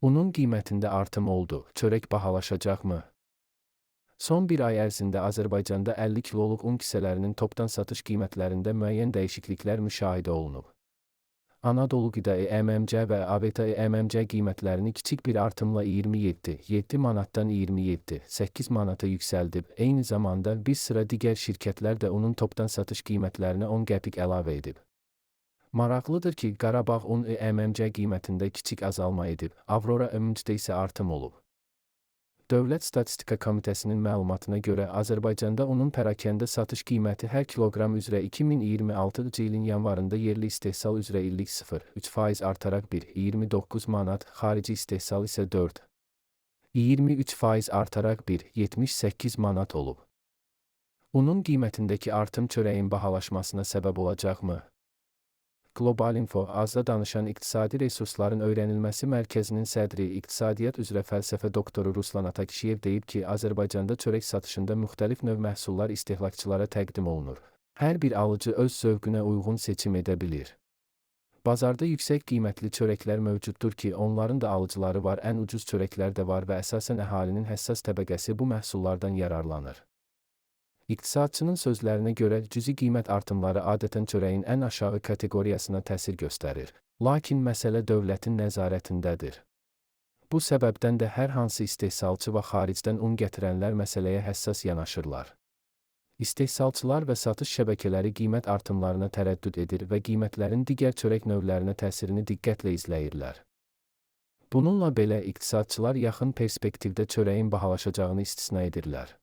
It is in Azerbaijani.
Unun qiymətində artım oldu. Çörək bahalaşacaqmı? Son bir ay ərzində Azərbaycanda 50 kiloluq un kisələrinin topdan satış qiymətlərində müəyyən dəyişikliklər müşahidə olunub. Anadolu Qidai MMC və AVT MMC qiymətlərini kiçik bir artımla 27,7 manatdan 27,8 manata yüksəldib. Eyni zamanda bir sıra digər şirkətlər də unun topdan satış qiymətlərinə 10 qəpik əlavə edib. Maraqlıdır ki, Qarabağ un MMC qiymətində kiçik azalma edib, Avrora MMC-də isə artım olub. Dövlət Statistika Komitəsinin məlumatına görə Azərbaycanda unun pərakəndə satış qiyməti hər kiloqram üzrə 2026-cı ilin yanvarında yerli istehsal üzrə illik 0,3% artaraq 1,29 manat, xarici istehsal isə 4,23% artaraq 1,78 manat olub. Unun qiymətindəki artım çörəyin bahalaşmasına səbəb olacaqmı? Global Info, azda danışan İqtisadi Resursların Öyrənilməsi Mərkəzinin sədri, İqtisadiyyat üzrə fəlsəfə doktoru Ruslan Atakişiyev deyib ki, Azərbaycanda çörək satışında müxtəlif növ məhsullar istehlakçılara təqdim olunur. Hər bir alıcı öz zövqünə uyğun seçim edə bilir. Bazarda yüksək qiymətli çörəklər mövcuddur ki, onların da alıcıları var, ən ucuz çörəklər də var və əsasən əhalinin həssas təbəqəsi bu məhsullardan yararlanır. İqtisadçının sözlərinə görə cüzi qiymət artımları adətən çörəyin ən aşağı kateqoriyasına təsir göstərir. Lakin məsələ dövlətin nəzarətindədir. Bu səbəbdən də hər hansı istehsalçı və xaricdən un gətirənlər məsələyə həssas yanaşırlar. İstehsalçılar və satış şəbəkələri qiymət artımlarına tərəddüd edir və qiymətlərin digər çörək növlərinə təsirini diqqətlə izləyirlər. Bununla belə iqtisadçılar yaxın perspektivdə çörəyin bahalaşacağını istisna edirlər.